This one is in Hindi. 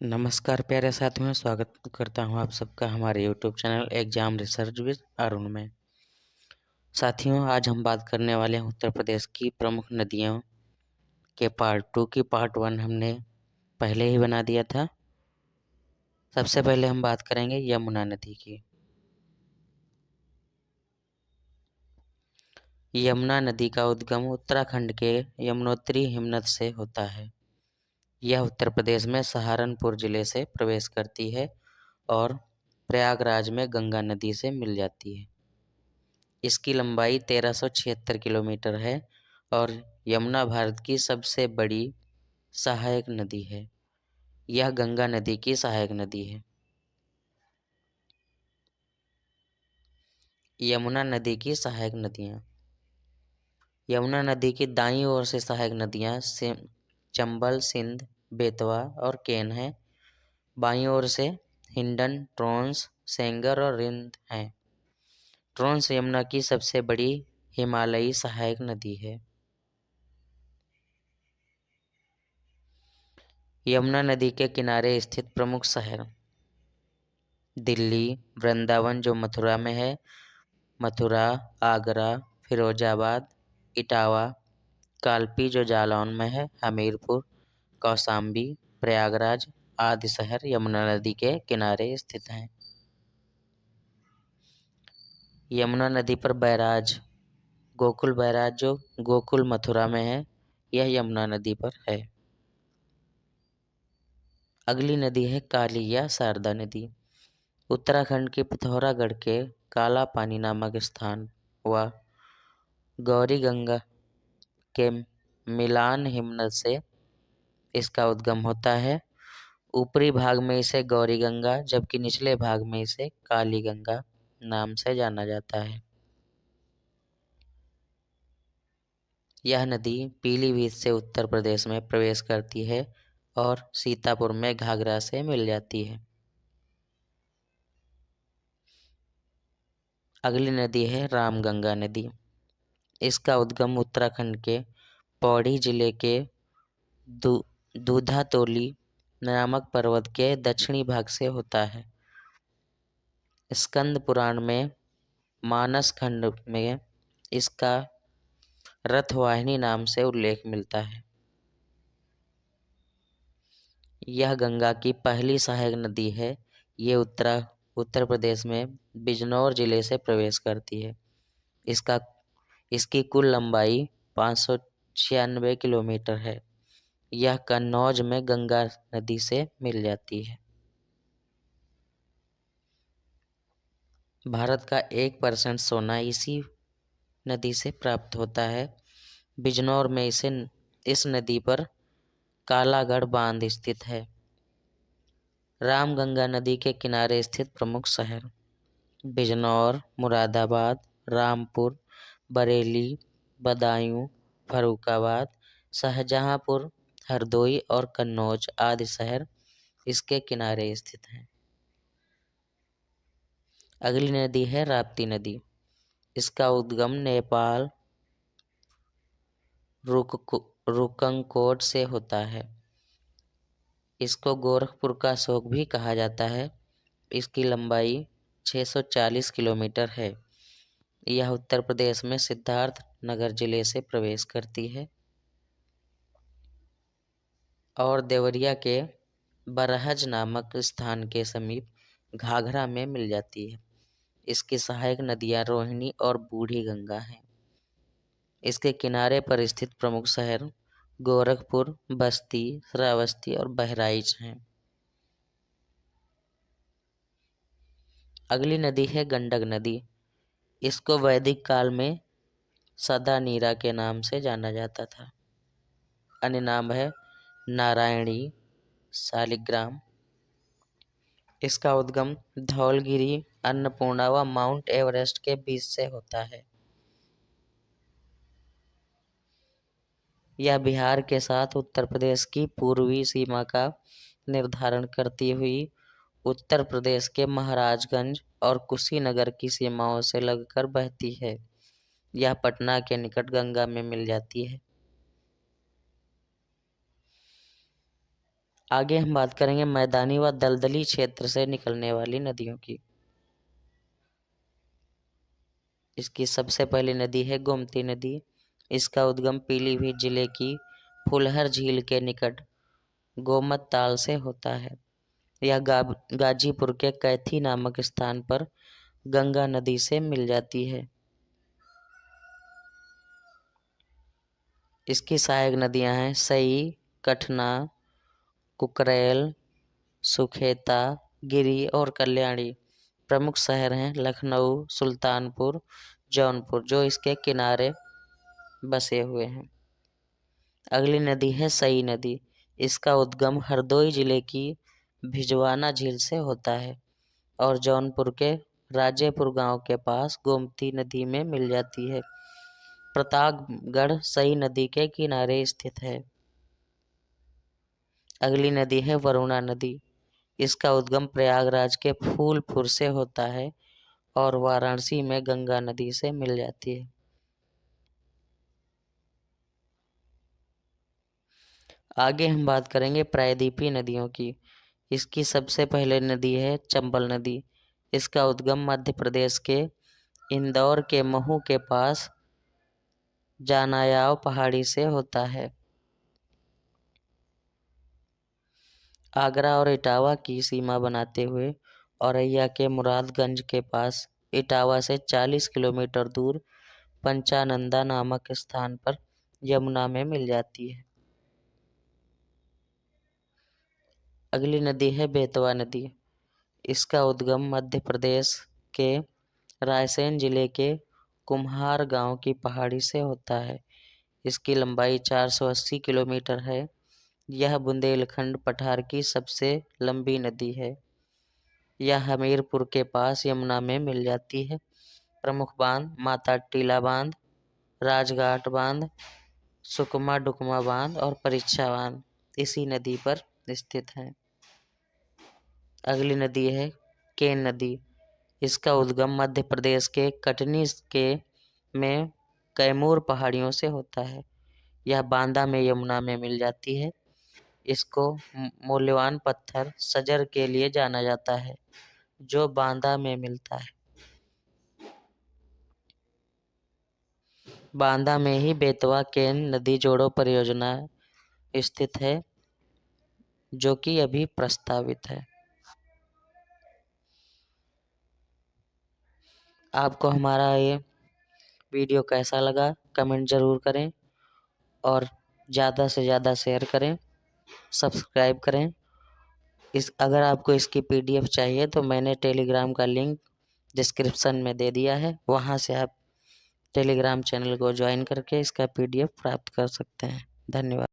नमस्कार प्यारे साथियों, स्वागत करता हूं आप सबका हमारे YouTube channel exam research with Arun में। साथियों, आज हम बात करने वाले हैं उत्तर प्रदेश की प्रमुख नदियों के पार्ट 2 की। पार्ट 1 हमने पहले ही बना दिया था। सबसे पहले हम बात करेंगे यमुना नदी की। यमुना नदी का उद्गम उत्तराखंड के यमुनोत्री हिमनद से होता है। यह उत्तर प्रदेश में सहारनपुर जिले से प्रवेश करती है और प्रयागराज में गंगा नदी से मिल जाती है। इसकी लंबाई 1376 किलोमीटर है और यमुना भारत की सबसे बड़ी सहायक नदी है। यह गंगा नदी की सहायक नदी है। यमुना नदी की सहायक नदियाँ। यमुना नदी की दाईं ओर से सहायक नदियाँ चंबल, सिंध, बेतवा और केन हैं। बाईं ओर से हिंडन, ट्रोंस, सेंगर और रिंद हैं। ट्रोंस यमुना की सबसे बड़ी हिमालयी सहायक नदी है। यमुना नदी के किनारे स्थित प्रमुख शहर: दिल्ली, वृंदावन जो मथुरा में है, मथुरा, आगरा, फिरोजाबाद, इटावा, कालपी जो जालौन में है, हमीरपुर, कौशाम्बी, प्रयागराज आदि शहर यमुना नदी के किनारे स्थित हैं। यमुना नदी पर बैराज: गोकुल बैराज जो गोकुल मथुरा में है, यह यमुना नदी पर है। अगली नदी है काली या शारदा नदी। उत्तराखंड के पिथौरागढ़ के काला पानी नामक स्थान व गौरी गंगा के मिलान हिमनद से इसका उद्गम होता है। ऊपरी भाग में इसे गौरी गंगा जबकि निचले भाग में इसे काली गंगा नाम से जाना जाता है। यह नदी पीलीभीत से उत्तर प्रदेश में प्रवेश करती है और सीतापुर में घाघरा से मिल जाती है। अगली नदी है रामगंगा नदी। इसका उद्गम उत्तराखंड के पौड़ी जिले के दूधातोली नामक पर्वत के दक्षिणी भाग से होता है। स्कंद पुराण में मानस खंड में इसका रथवाहिनी नाम से उल्लेख मिलता है। यह गंगा की पहली सहायक नदी है। ये उत्तर प्रदेश में बिजनौर जिले से प्रवेश करती है। इसकी कुल लंबाई 596 किलोमीटर है। यह कन्नौज में गंगा नदी से मिल जाती है। भारत का 1% सोना इसी नदी से प्राप्त होता है। बिजनौर में इस नदी पर कालागढ़ बांध स्थित है। रामगंगा नदी के किनारे स्थित प्रमुख शहर: बिजनौर, मुरादाबाद, रामपुर, बरेली, बदायूं, फर्रुखाबाद, शाहजहांपुर, हरदोई और कन्नौज आदि शहर इसके किनारे स्थित हैं। अगली नदी है राप्ती नदी। इसका उद्गम नेपाल रुकंकोट से होता है। इसको गोरखपुर का शोक भी कहा जाता है। इसकी लंबाई 640 किलोमीटर है। यह उत्तर प्रदेश में सिद्धार्थ नगर जिले से प्रवेश करती है और देवरिया के बरहज नामक स्थान के समीप घाघरा में मिल जाती है। इसकी सहायक नदियां रोहिणी और बूढ़ी गंगा हैं। इसके किनारे पर स्थित प्रमुख शहर गोरखपुर, बस्ती, श्रावस्ती और बहराइच हैं। अगली नदी है गंडक नदी। इसको वैदिक काल में सदा नीरा के नाम से जाना जाता था। अन्य नाम है नारायणी, शालिग्राम। इसका उद्गम धौलगिरी, अन्नपूर्णा व माउंट एवरेस्ट के बीच से होता है। यह बिहार के साथ उत्तर प्रदेश की पूर्वी सीमा का निर्धारण करती हुई उत्तर प्रदेश के महाराजगंज और कुशीनगर की सीमाओं से लगकर बहती है। यह पटना के निकट गंगा में मिल जाती है। आगे हम बात करेंगे मैदानी व दलदली क्षेत्र से निकलने वाली नदियों की। इसकी सबसे पहली नदी है गोमती नदी। इसका उद्गम पीलीभीत जिले की फुलहर झील के निकट गोमत ताल से होता है। यह गाजीपुर के कैथी नामक स्थान पर गंगा नदी से मिल जाती है। इसकी सहायक नदियां हैं सई, कठना, कुकरेल, सुखेता, गिरी और कल्याणी। प्रमुख शहर हैं लखनऊ, सुल्तानपुर, जौनपुर, जो इसके किनारे बसे हुए हैं। अगली नदी है सई नदी। इसका उद्गम हरदोई जिले की भिजवाना झील से होता है और जौनपुर के राजेपुर गांव के पास गोमती नदी में मिल जाती है। प्रतापगढ़ सई नदी के किनारे स्थित है। अगली नदी है वरुणा नदी। इसका उद्गम प्रयागराज के फूलपुर से होता है और वाराणसी में गंगा नदी से मिल जाती है। आगे हम बात करेंगे प्रायद्वीपीय नदियों की। इसकी सबसे पहले नदी है चंबल नदी। इसका उद्गम मध्य प्रदेश के इंदौर के महू के पास जानायाव पहाड़ी से होता है। आगरा और इटावा की सीमा बनाते हुए औरैया के मुरादगंज के पास इटावा से 40 किलोमीटर दूर पंचानंदा नामक स्थान पर यमुना में मिल जाती है। अगली नदी है बेतवा नदी। इसका उद्गम मध्य प्रदेश के रायसेन जिले के कुम्हार गांव की पहाड़ी से होता है। इसकी लंबाई 480 किलोमीटर है। यह बुंदेलखंड पठार की सबसे लंबी नदी है। यह हमीरपुर के पास यमुना में मिल जाती है। प्रमुख बांध माता टीला बांध, राजघाट बांध, सुकमा डुकमा बांध और परीक्षा बांध इसी नदी पर स्थित हैं। अगली नदी है केन नदी। इसका उद्गम मध्य प्रदेश के कटनी के में कैमूर पहाड़ियों से होता है। यह बांदा में यमुना में मिल जाती है। इसको मूल्यवान पत्थर सजर के लिए जाना जाता है जो बांदा में मिलता है। बांदा में ही बेतवा केन नदी जोड़ो परियोजना स्थित है जो कि अभी प्रस्तावित है। आपको हमारा ये वीडियो कैसा लगा कमेंट ज़रूर करें और ज़्यादा से ज़्यादा शेयर करें, सब्सक्राइब करें। अगर आपको इसकी PDF चाहिए तो मैंने टेलीग्राम का लिंक डिस्क्रिप्शन में दे दिया है। वहाँ से आप टेलीग्राम चैनल को ज्वाइन करके इसका PDF प्राप्त कर सकते हैं। धन्यवाद।